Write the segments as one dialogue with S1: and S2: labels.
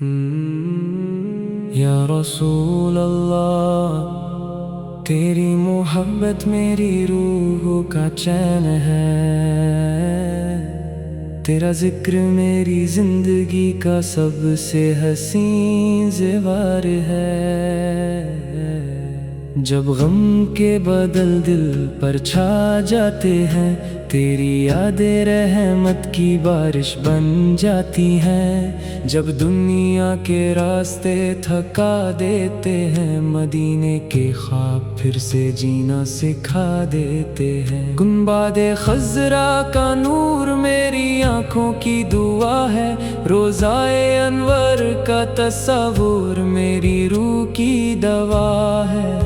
S1: یا رسول اللہ، تیری محبت میری روح کا چین ہے، تیرا ذکر میری زندگی کا سب سے حسین زیور ہے۔ جب غم کے بادل دل پر چھا جاتے ہیں، تیری یادیں رحمت کی بارش بن جاتی ہیں۔ جب دنیا کے راستے تھکا دیتے ہیں، مدینے کے خواب پھر سے جینا سکھا دیتے ہیں۔ گنبد خضرا کا نور میری آنکھوں کی دعا ہے، روضائے انور کا تصور میری روح کی دوا ہے۔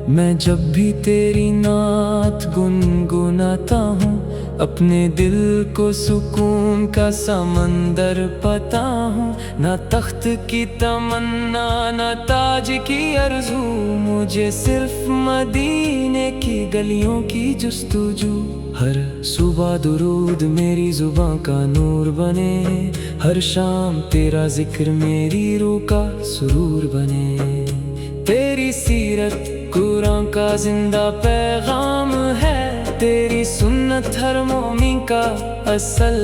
S1: میں جب بھی تیری نعت گنگناتا ہوں، اپنے دل کو سکون کا سمندر پاتا ہوں۔ نہ تخت کی تمنا نہ تاج کی آرزو، مجھے صرف مدینے کی گلیوں کی جستجو۔ ہر صبح درود میری زباں کا نور بنے، ہر شام تیرا ذکر میری روح کا سرور بنے۔ تیری سیرت قرآن کا زندہ پیغام ہے، تیری سنت ہر مومن کا اصل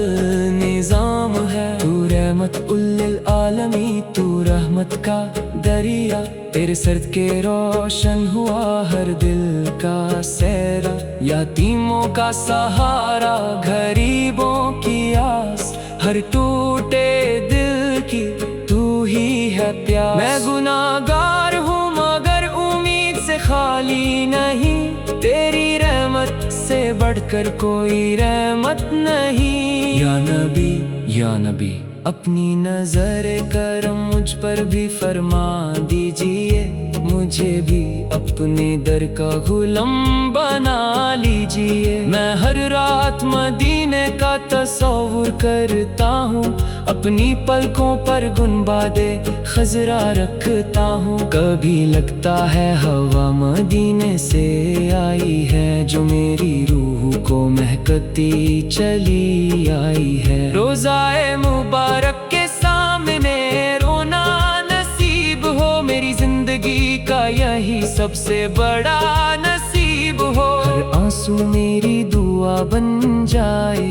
S1: نظام ہے۔ تو رحمت للعالمین، تو رحمت کا دریا، تیرے سرد کے روشن ہوا ہر دل کا سہرا۔ یتیموں کا سہارا، غریبوں کی آس، ہر ٹوٹے دل کی تو ہی ہے پیاس۔ میں گناہگار ہوں مگر امید سے خالی نہیں، تیری رحمت سے بڑھ کر کوئی رحمت نہیں۔ یا نبی یا نبی، اپنی نظر کرم مجھ پر بھی فرما دیجئے، مجھے بھی اپنے در کا غلام بنا لیجئے۔ میں ہر رات مدینے کا تصور کرتا ہوں، اپنی پلکوں پر گنبد خضرا رکھتا ہوں۔ کبھی لگتا ہے ہوا مدینے سے آئی ہے، جو میری روح کو مہکتی چلی آئی ہے۔ روضائے مبارک کے سامنے رونا نصیب ہو، میری زندگی کا یہی سب سے بڑا نصیب ہو۔ ہر آنسو میری دعا بن جائے،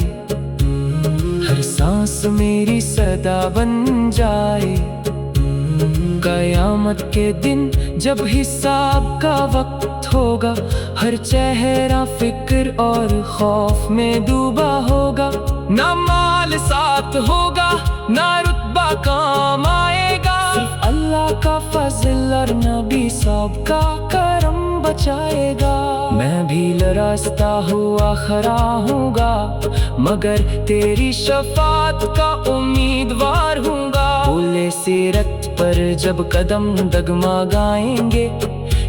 S1: ہر سانس میری صدا بن جائے۔ قیامت کے دن جب حساب کا وقت ہوگا، ہر چہرہ فکر اور خوف میں ڈوبا ہوگا۔ نہ مال ساتھ ہوگا نہ رتبہ کام آئے گا، صرف اللہ کا فضل اور نبی صاحب کا کرم بچائے گا۔ میں بھی لرزتا ہوا کھڑا ہوں گا، مگر تیری شفاعت کا امیدوار ہوں گا۔ پل سیرت پر جب قدم ڈگمگائیں گے،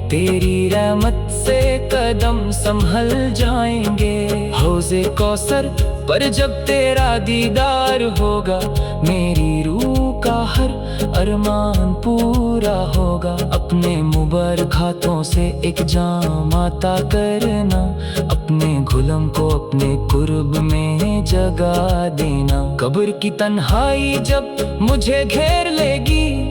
S1: تیری رحمت سے قدم سنبھل جائیں گے۔ حوض کوثر پر جب تیرا دیدار ہوگا، میری روح کا ہر ارمان پورا ہوگا۔ اپنے مبارک ہاتھوں سے ایک جام عطا کرنا، اپنے غلام کو اپنے قرب میں جگہ دینا۔ قبر کی تنہائی جب مجھے گھیر لے گی،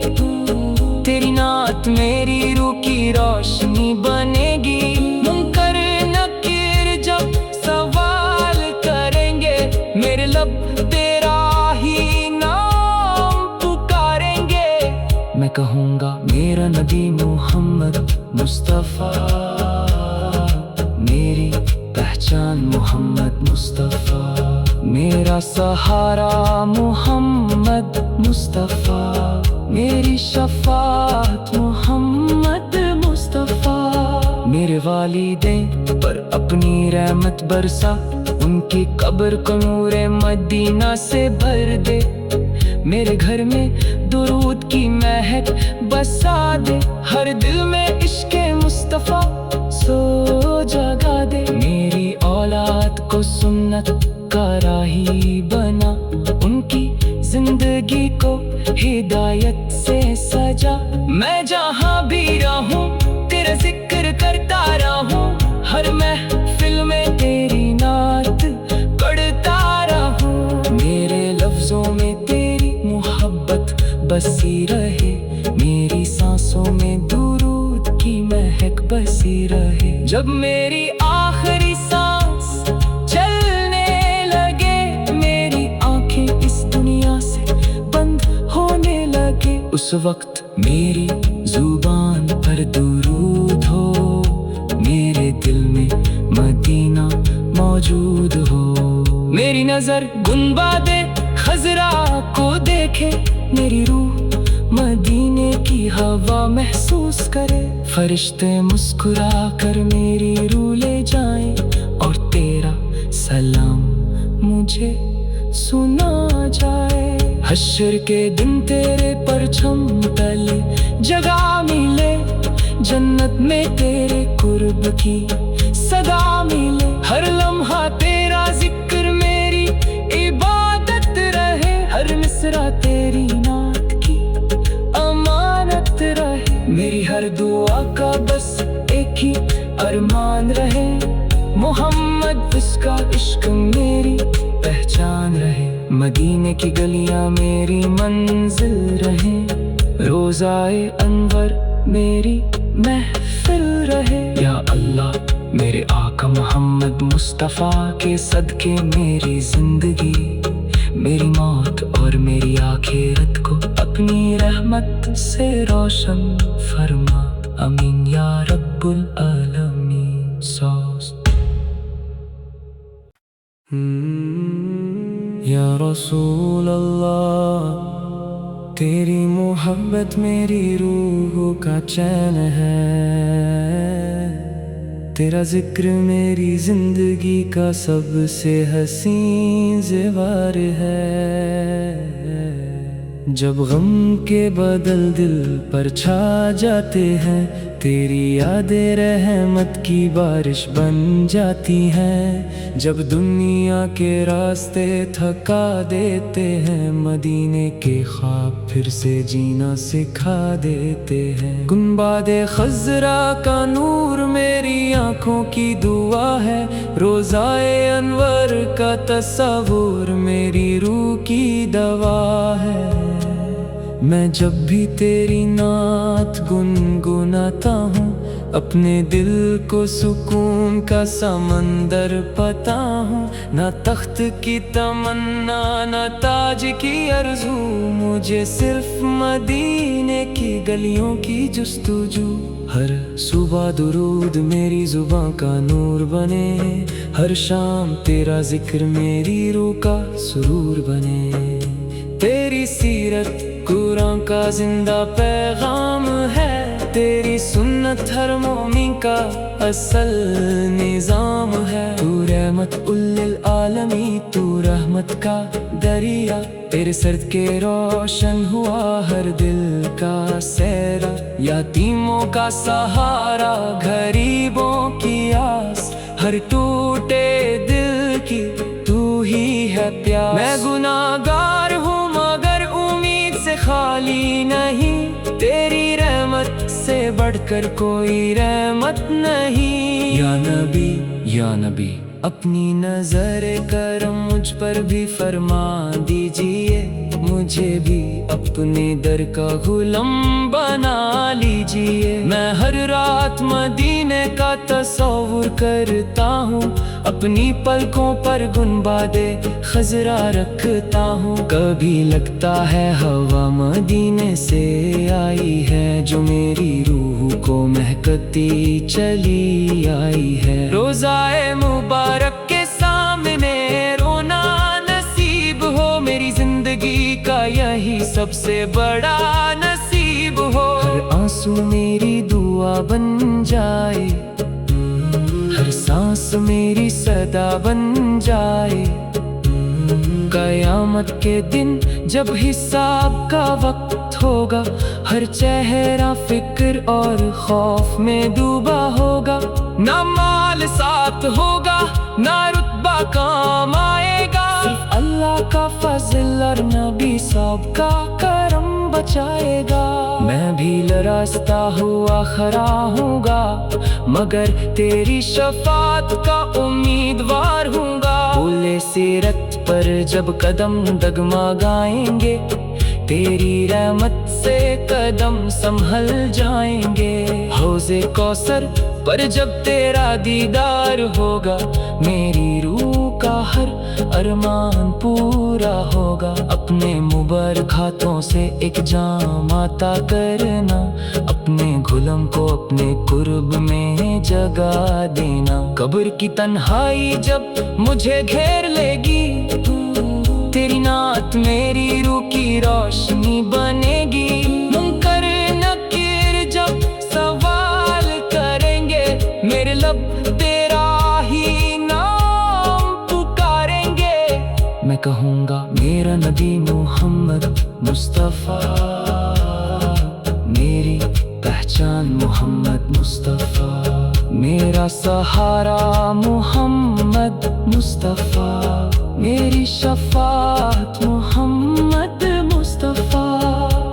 S1: تیری نعت میری روح کی روشنی بنے گی۔ منکر نکیر جب سوال کریں گے، میرے لب تیرا ہی نام پکاریں گے۔ میں کہوں گا میرا نبی محمد مصطفیٰ، میری پہچان محمد مصطفیٰ، میرا سہارا محمد مصطفیٰ، میری شفاعت محمد مصطفیٰ۔ میرے والدین پر اپنی رحمت برسا، ان کی قبر کو نور مدینہ سے بھر دے۔ میرے گھر میں درود کی مہک بسا دے، ہر دل میں عشق مصطفیٰ سو جگا دے۔ میری اولاد کو سنت کا راہی بنا، ان کی زندگی کو ہدایت سے سجا۔ میں جہاں بھی رہوں تیرا ذکر کرتا رہوں، ہر محفل میں تیری نعت پڑھتا رہوں۔ میرے لفظوں میں تیری محبت बसी रहे, मेरी सांसों में दुरूद की महक बसी रहे। जब मेरी आखिरी सांस चलने लगे, मेरी आंखें इस दुनिया से बंद होने लगे, उस वक्त मेरी जुबान पर दुरूद हो, मेरे दिल में मदीना मौजूद हो। मेरी नजर गुंबदे खजरा को देखे, मेरी रूह मदीने की हवा महसूस करे। फरिश्ते मुस्कुरा कर मेरी रूह ले जाएं, और तेरा सलाम मुझे सुना जाए। हश्र के दिन तेरे परछम तले जगह मिले, जन्नत में तेरे कुर्ब की सदा मिले। हर लम्हा तेरा जिक्र मेरी इबादत रहे, हर मिसरा तेरी नात की अमानत रहे। मेरी हर दुआ का बस एक ही अरमान रहे, मोहम्मद उसका इश्क मेरी पहचान रहे। मदीने की गलियां मेरी मंजिल रहे, रोज़ाए अनवर मेरी महफिल रहे। या अल्लाह मेरे आका मोहम्मद मुस्तफ़ा के सदके मेरी जिंदगी, मेरी मौत और मेरी आखिरत को अपनी रहमत से रोशन फरमा। अमीन या रब्बुल आलमीन। या रसूल अल्लाह, तेरी मोहब्बत मेरी रूह का चैन है, तेरा जिक्र मेरी जिंदगी का सबसे हसीन ज़ेवर है। जब गम के बदल दिल पर छा जाते हैं, तेरी यादें रहमत की बारिश बन जाती हैं। जब दुनिया के रास्ते थका देते हैं, मदीने के ख्वाब फिर से जीना सिखा देते हैं। गुंबदे खजरा का नूर मेरी आंखों की दुआ है, रोज़ाए अनवर का तस्वुर मेरी रूह की दवा है। मैं जब भी तेरी नात गुनगुनाता हूँ, अपने दिल को सुकून का समंदर पाता हूँ। ना तख्त की तमन्ना ना ताज की आरज़ू, मुझे सिर्फ मदीने की गलियों की जुस्तजू। हर सुबह दुरूद मेरी जुबां का नूर बने, हर शाम तेरा जिक्र मेरी रूह का सुरूर बने। तेरी सीरत कुरान का जिंदा पैगाम है, तेरी सुन्नत हर मोमिन का असल निजाम है। तू रहमत उल्लिल आलमी, तू रहमत का दरिया, तेरे सर्द के रोशन हुआ हर दिल का सहरा। यतीमों का सहारा, गरीबों की आस, हर टूटे दिल की तू ही है प्यास। मैं गुनाहगार हूँ मगर उम्मीद से खाली नहीं, तेरी रहमत से बढ़कर कोई रहमत नहीं। या नबी अपनी नजर करम मुझ पर भी फरमा दीजिए, मुझे भी अपने दर का गुलाम बना लीजिए। मैं हर रात मदीने का तस्वुर करता हूँ, अपनी पलकों पर गुंबदे खजरा रखता हूँ। कभी लगता है हवा मदीने से आई है, जो मेरी रूह को महकती चली आई है। रोज़ाए मुबारक के सामने रोना नसीब हो, मेरी जिंदगी का यही सबसे बड़ा नसीब हो। हर आंसू मेरी दुआ बन जाए, हर सांस मेरी सदा बन जाए। कयामत के दिन जब हिसाब का वक्त होगा, हर चेहरा फिक्र और खौफ में डूबा होगा। ना माल साथ होगा ना रुतबा काम आएगा, सिर्फ अल्लाह का फजल और नबी साहब का करम बचाएगा। मैं भी लरसता हुआ खड़ा हूँगा, मगर तेरी शफात का उम्मीदवार हूँगा। बोले सीरत पर जब कदम डगमगाएंगे, तेरी रहमत से कदम संभल जाएंगे। हौज़े कौसर पर जब तेरा दीदार होगा, मेरी रूह का हर अरमान पूरा होगा। अपने मुबारक हाथों से एक जाम आता करना, अपने गुलाम को अपने कुर्ब में जगा देना। कब्र की तन्हाई जब मुझे घेर लेगी, तेरी नात मेरी रूह की रोशनी बनेगी। मुनकर नकीर जब सवाल करेंगे, मेरे लब तेरा ही नाम पुकारेंगे। मैं कहूँगा मेरा नबी मोहम्मद मुस्तफ़ा, मेरी पहचान मोहम्मद मुस्तफ़ा, मेरा सहारा मोहम्मद मुस्तफ़ा, मेरी शफाअत मोहम्मद मुस्तफ़ा।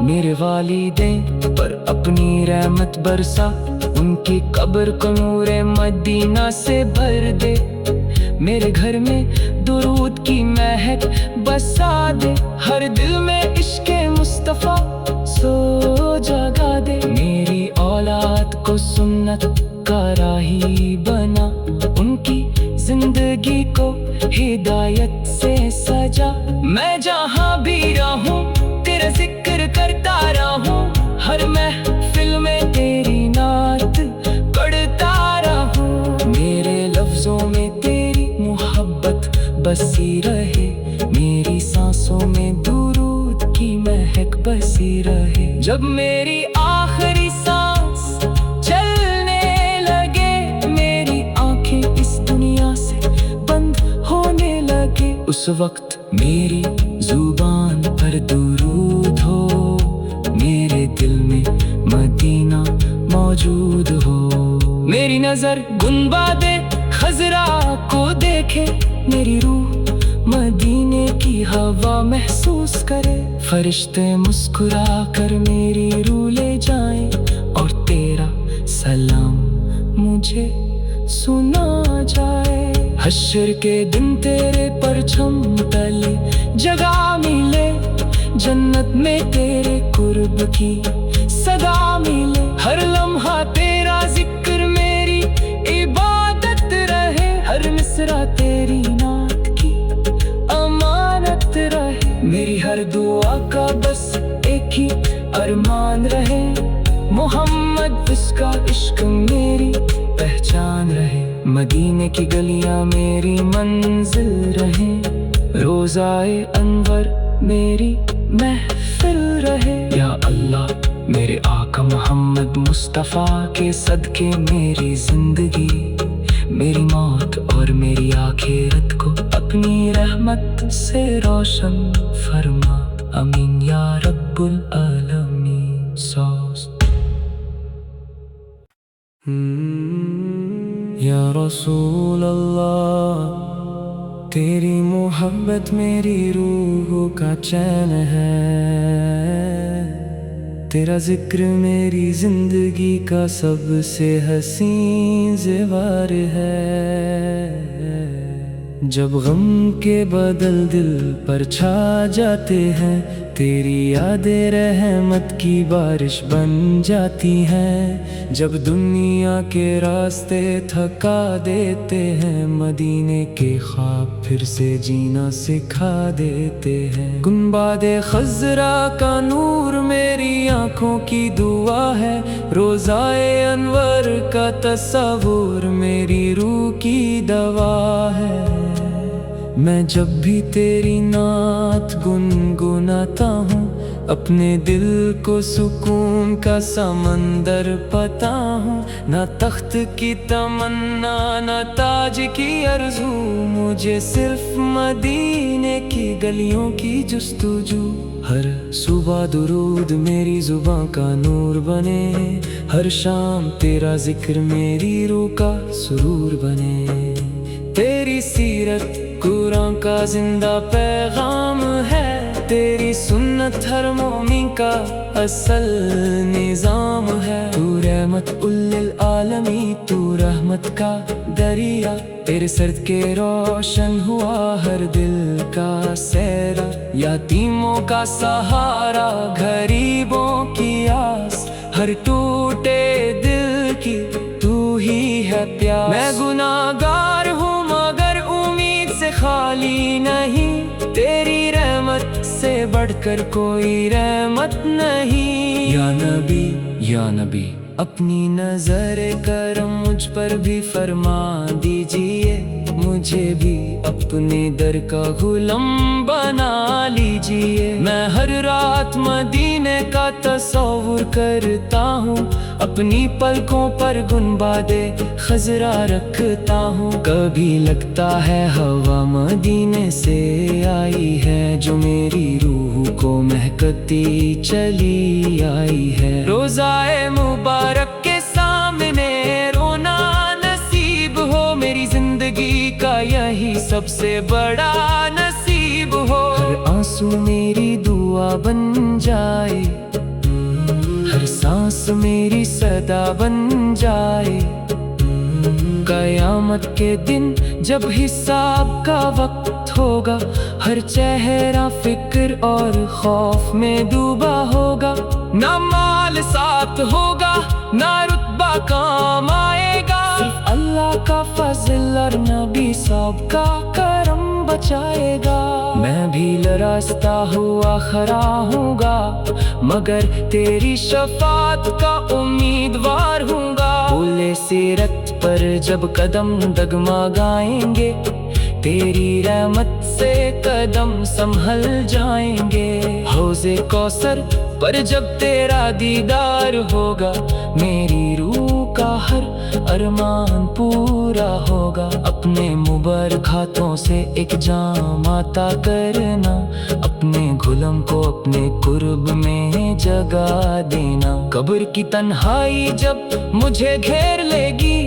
S1: मेरे वालिदैन पर अपनी रहमत बरसा, उनकी कब्र को नूरे मदीना से भर दे। मेरे घर में दुरूद की महक बसा दे, हर दिल में इश्क़े मुस्तफ़ा सो जगा दे। मेरी औलाद को सुन्नत का राही बना, उनकी जिंदगी को हिदायत से सजा। मैं जहाँ भी रहूं तेरा जिक्र करता रहूं, हर महफिल में तेरी नात पढ़ता रहूं। मेरे लफ्जों में तेरी मोहब्बत बसी रहे, मेरी सांसों में दुरूद की महक बसी रहे। जब मेरी आखिरी सांस चलने लगे, मेरी आंखें इस दुनिया से बंद होने लगे, उस वक्त मेरी जुबान पर दुरूद हो, मेरे दिल में मदीना मौजूद हो। मेरी नजर गुंबदे खजरा को देखे, मेरी रूह मदीने की हवा महसूस करे। फरिश्ते मुस्कुरा कर मेरी रूह ले जाएं, और तेरा सलाम मुझे सुना जाए। हश्र के दिन तेरे परछम तले जगह मिले, जन्नत में तेरे कुर्ब की सदा मिले। हर लम्हा तेरा जिक्र मेरी इबादत रहे, हर मिसरा तेरी नात की अमानत रहे। मेरी हर दुआ का बस एक ही अरमान रहे, मोहम्मद उसका इश्क मेरी पहचान रहे। मदीने की गलियां मेरी मंजिल रहे, रोज़ाए अनवर मेरी महफिल रहे। या अल्लाह मेरे आका मोहम्मद मुस्तफ़ा के सदके मेरी जिंदगी, मेरी मौत और मेरी आखिरत को अपनी रहमत से रोशन फरमा। अमीन या रब्बुल आलमीन। सॉस या रसूल अल्लाह, तेरी मोहब्बत मेरी रूह का चैन है, तेरा जिक्र मेरी जिंदगी का सबसे हसीन ज़ेवर है। जब गम के बादल दिल पर छा जाते हैं, तेरी यादें रहमत की बारिश बन जाती हैं। जब दुनिया के रास्ते थका देते हैं, मदीने के ख्वाब फिर से जीना सिखा देते हैं। गुंबदे खजरा का नूर मेरी आँखों की दुआ है, रोज़ाए अनवर का तस्वुर मेरी रूह की दवा है। मैं जब भी तेरी नात गुनगुनाता हूँ, अपने दिल को सुकून का समंदर पाता हूँ। ना तख्त की तमन्ना ना ताज की आरज़ू, मुझे सिर्फ मदीने की गलियों की जुस्तजू। हर सुबह दुरूद मेरी जुबां का नूर बने, हर शाम तेरा जिक्र मेरी रूह का सुरूर बने। तेरी सीरत कुरान का जिंदा पैगाम है, तेरी सुन्नत हर मोमिन का असल निजाम है। तू रहमत उल्लिल आलमी, तू रहमत का दरिया, तेरे सर्द के रोशन हुआ हर दिल का सेहरा। यतीमों का सहारा, गरीबों की आस, हर टूटे दिल की तू ही है प्यास। मैं गुनाहगार हूँ मगर उम्मीद से खाली नहीं, तेरी रहमत से बढ़कर कोई रहमत नहीं। या नबी अपनी नजर करम मुझ पर भी फरमा दीजिए, मुझे भी अपने दर का गुलाम बना लीजिए। मैं हर रात मदीने का तस्वुर करता हूँ, अपनी पलकों पर गुनबादे खजरा रखता हूँ। कभी लगता है हवा मदीने से आई है, जो मेरी रूह को महकती चली आई है। रोज़ाए मुबारक के सामने रोना नसीब हो, मेरी जिंदगी का यही सबसे बड़ा नसीब हो। हर आंसू मेरी दुआ बन जाए, हर सांस मेरी सदा बन जाए। कयामत के दिन जब हिसाब का वक्त होगा, हर चेहरा फिक्र और खौफ में डूबा होगा। ना माल साथ होगा, ना रुतबा काम आएगा, सिर्फ अल्लाह का फजल और नबी साहब का करम बचाएगा। मैं भी लरास्ता हुआ खड़ा हूँगा, मगर तेरी शफात का उम्मीदवार हूँगा। फूले सीरत पर जब कदम डगमगाएंगे, तेरी रहमत से कदम संभल जाएंगे। हौज़े कौसर पर जब तेरा दीदार होगा, मेरी रूह का हर अरमान पूरा होगा। अपने मुबारक हाथों से एक जाम आता करना, अपने गुलाम को अपने कुर्ब में जगा देना। कब्र की तन्हाई जब मुझे घेर लेगी,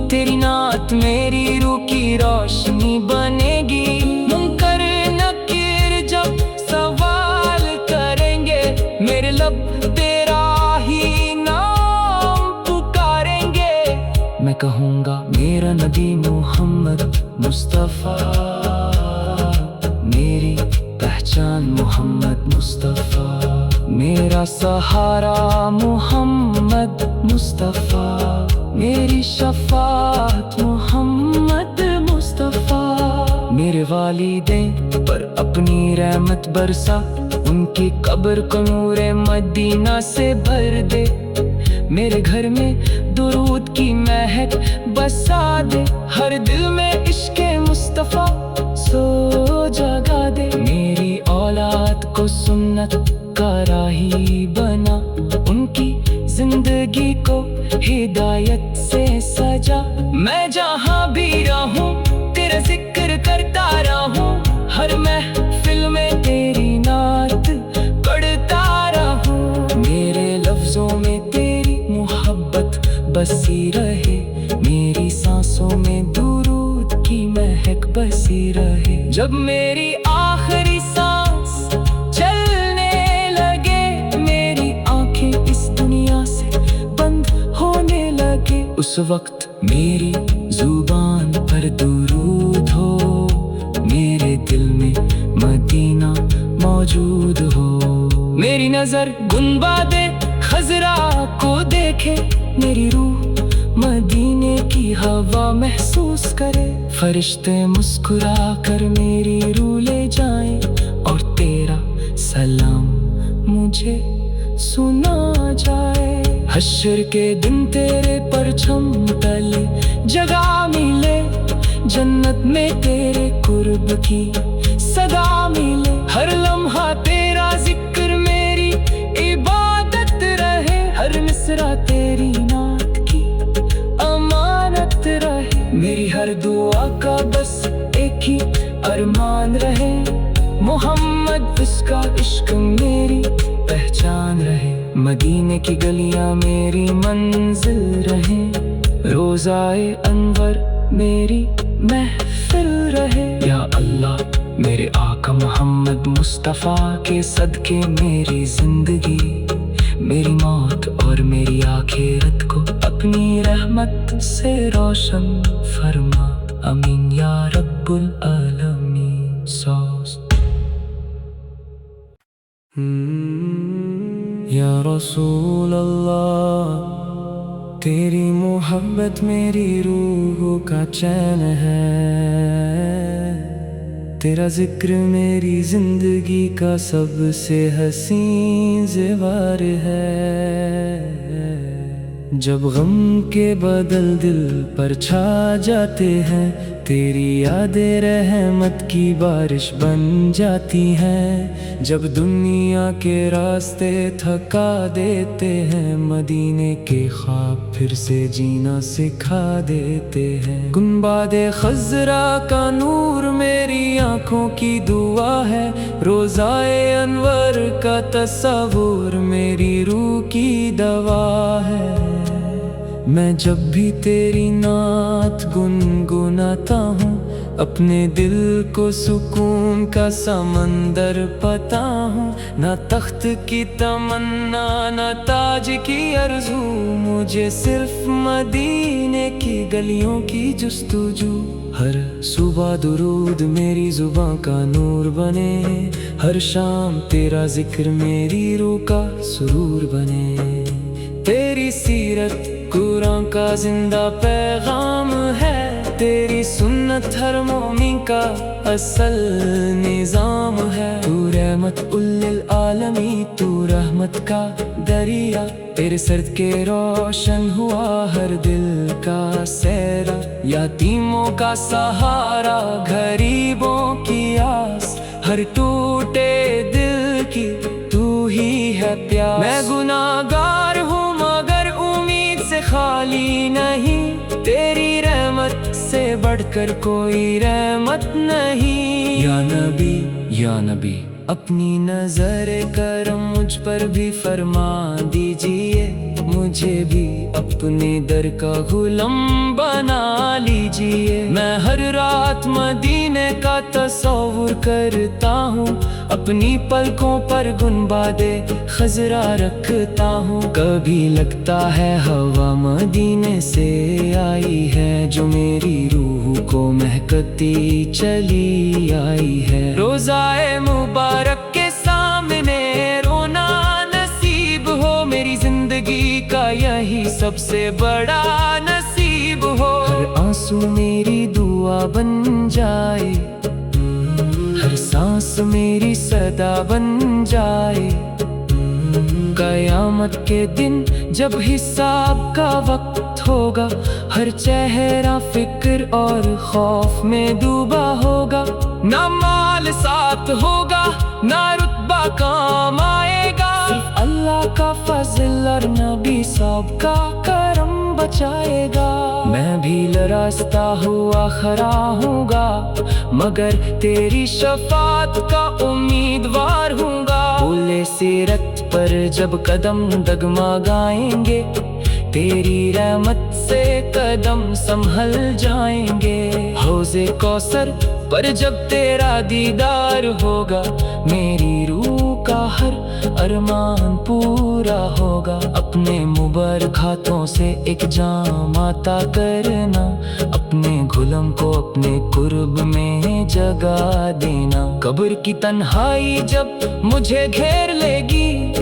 S1: तेरी नात मेरी रूह की रोशनी बनेगी। मुनकर नकीर जब सवाल करेंगे, मेरे लब तेरा ही नाम पुकारेंगे। मैं कहूँगा मेरा नबी मोहम्मद मुस्तफ़ा, मेरी पहचान मोहम्मद मुस्तफ़ा। मेरा सहारा मोहम्मद मुस्तफ़ा, मेरी शफाअत मोहम्मद मुस्तफ़ा। मेरे वालिदैन पर अपनी रहमत बरसा, उनकी कब्र को नूरे मदीना से भर दे। मेरे घर में दुरूद की महक बसा दे, हर दिल में इश्क़े मुस्तफ़ा सो जगा दे। मेरी औलाद को सुन्नत का राही बना, उनकी जिंदगी को हिदायत से सजा। मैं जहाँ भी रहूं तेरा जिक्र करता रहूं, हर महफिल में तेरी नात पढ़ता रहूं। मेरे लफ्जों में तेरी मोहब्बत बसी रहे, मेरी सांसों में दुरूद की महक बसी रहे। जब मेरी आखिरी सांस चलने लगे, मेरी आंखें इस दुनिया से बंद होने लगे, उस वक्त मेरी जुबान पर दुरूद हो, मेरे दिल में मदीना मौजूद हो। मेरी नजर गुनबादे खजरा को देखे, मेरी रूह मदीने की हवा महसूस करे। फरिश्ते मुस्कुरा कर मेरी रूह ले जाएं, और तेरा सलाम मुझे सुना जाए। हश्र के दिन तेरे परछम तले जगह मिले, जन्नत में तेरे कुर्ब की सदा मिले। हर लम्हा तेरा जिक्र मेरी इबादत रहे, हर मिसरा तेरी नात की अमानत रहे। मेरी हर दुआ का बस एक ही अरमान रहे, मोहम्मद उसका इश्क मेरी पहचान रहे। मदीने की गलियां मेरी मंजिल रहे, रोज़ाए अनवर मेरी महफिल रहे। या अल्लाह मेरे आका मोहम्मद मुस्तफ़ा के सदके मेरी जिंदगी, मेरी मौत और मेरी आखिरत को अपनी रहमत से रोशन फरमा। अमीन या रब्बुल आलमीन। یا رسول اللہ، تیری محبت میری روح کا چین ہے، تیرا ذکر میری زندگی کا سب سے حسین زیور ہے۔ جب غم کے بادل دل پر چھا جاتے ہیں، تیری یادیں رحمت کی بارش بن جاتی ہیں۔ جب دنیا کے راستے تھکا دیتے ہیں، مدینے کے خواب پھر سے جینا سکھا دیتے ہیں۔ گنبد خضرا کا نور میری آنکھوں کی دعا ہے، روضائے انور کا تصور میری روح کی دوا ہے۔ میں جب بھی تیری نعت گنگناتا ہوں، اپنے دل کو سکون کا سمندر پاتا ہوں۔ نہ تخت کی تمنا نہ تاج کی آرزو، مجھے صرف مدینے کی گلیوں کی جستجو۔ ہر صبح درود میری زباں کا نور بنے، ہر شام تیرا ذکر میری روح کا سرور بنے۔ تیری سیرت قرآن کا زندہ پیغام ہے، تیری سنت ہر مومن کا اصل نظام ہے۔ تو رحمت للعالمین، تو رحمت کا دریا، تیرے سرد کے روشن ہوا ہر دل کا سہرا۔ یتیموں کا سہارا، غریبوں کی آس، ہر ٹوٹے دل کی تو ہی ہے پیاس۔ میں گناہگار ہوں مگر امید سے خالی نہیں، تیری رحمت سے بڑھ کر کوئی رحمت نہیں۔ یا نبی یا نبی، اپنی نظر کرم مجھ پر بھی فرما دیجئے، مجھے بھی اپنے در کا غلام بنا لیجئے۔ میں ہر رات مدینے کا تصور کرتا ہوں، اپنی پلکوں پر گنبد خضرا رکھتا ہوں۔ کبھی لگتا ہے ہوا مدینے سے آئی ہے، جو میری روح کو مہکتی چلی آئی ہے۔ روضائے مبارک کے سامنے رونا نصیب ہو، میری زندگی کا یہی سب سے بڑا نصیب ہو۔ ہر آنسو میری دعا بن جائے، ہر سانس میری صدا بن جائے۔ قیامت کے دن جب حساب کا وقت ہوگا، ہر چہرہ فکر اور خوف میں ڈوبا ہوگا۔ نہ مال ساتھ ہوگا نہ رتبہ کام آئے گا، صرف اللہ کا فضل اور نبی صاحب کا کرم بچائے گا۔ میں بھی لرزتا ہوا کھڑا ہوں گا، مگر تیری شفاعت کا امیدوار ہوں گا۔ پل سیرت پر جب قدم ڈگمگائیں گے، تیری رحمت سے قدم سنبھل جائیں گے۔ حوض کوثر پر جب تیرا دیدار ہوگا، میری روح کا ہر ارمان پورا ہوگا۔ اپنے مبارک ہاتھوں سے ایک جام عطا کرنا، اپنے غلام کو اپنے قرب میں جگہ دینا۔ قبر کی تنہائی جب مجھے گھیر لے گی،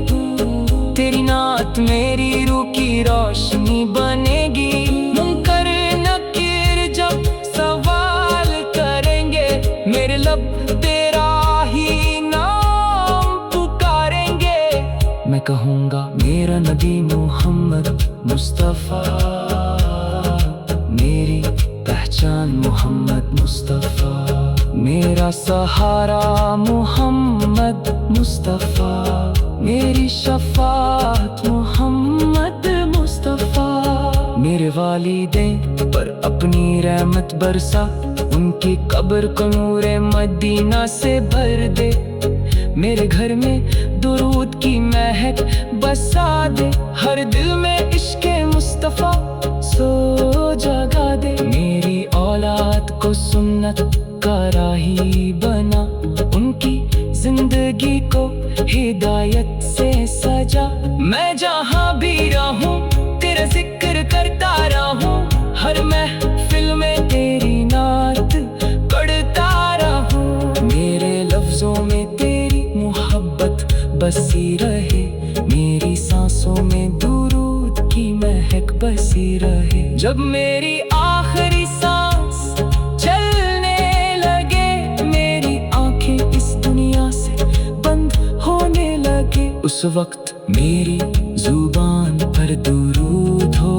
S1: تیری نعت میری روح کی روشنی بنے گی۔ منکر نکیر جب سوال کریں گے، میرے لب تیرا ہی نام پکاریں گے۔ میں کہوں گا میرا نبی محمد مصطفیٰ، میری پہچان محمد مصطفیٰ، میرا سہارا محمد مصطفیٰ، میری شفاعت محمد مصطفیٰ۔ میرے والدین پر اپنی رحمت برسا، ان کی قبر کو نور مدینہ سے بھر دے۔ میرے گھر میں درود کی مہک بسا دے، ہر دل میں عشق مصطفیٰ سو جگا دے۔ میری اولاد کو سنت کا راہی بنا، ان کی زندگی کو ہدایت سے سجا۔ میں جہاں بھی رہوں تیرا ذکر کرتا رہوں، ہر محفل میں تیری نعت پڑھتا رہوں۔ میرے لفظوں میں تیری محبت بسی رہے، میری बसी रहे। जब मेरी आखिरी सांस चलने लगे, मेरी आंखें इस दुनिया से बंद होने लगे, उस वक्त मेरी जुबान पर दुरूद हो,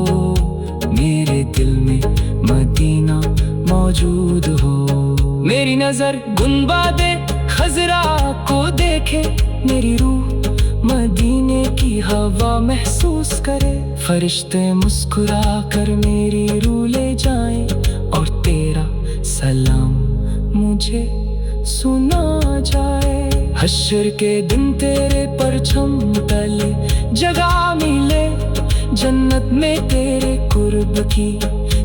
S1: मेरे दिल में मदीना मौजूद हो। मेरी नजर गुंबदे खजरा को देखे, मेरी रूह मदीने की हवा महसूस करे। फरिश्ते मुस्कुरा कर मेरी रूह ले जाएं, और तेरा सलाम मुझे सुना जाए। हश्र के दिन तेरे परछम तले जगह मिले, जन्नत में तेरे कुर्ब की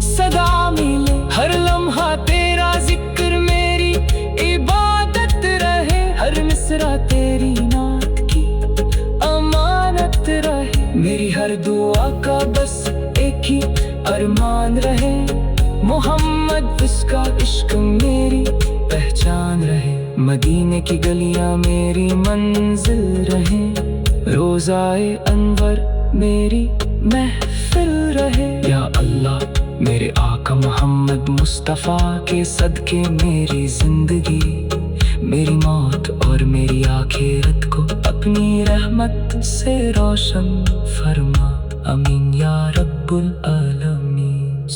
S1: सदा मिले। हर लम्हा तेरा जिक्र मेरी इबादत रहे, हर मिसरा तेरी नात की अमानत रहे। मेरी हर दुआ का बस एक ही अरमान रहे, मोहम्मद उसका इश्क मेरी पहचान रहे। मदीने की गलियां मेरी मंजिल रहे, रोज़ाए अनवर मेरी महफिल रहे। या अल्लाह मेरे आका मोहम्मद मुस्तफ़ा के सदके मेरी जिंदगी, मेरी मौत और मेरी आखिरत को अपनी रहमत से रोशन फरमा। अमीन या रब्बुल आलमीन।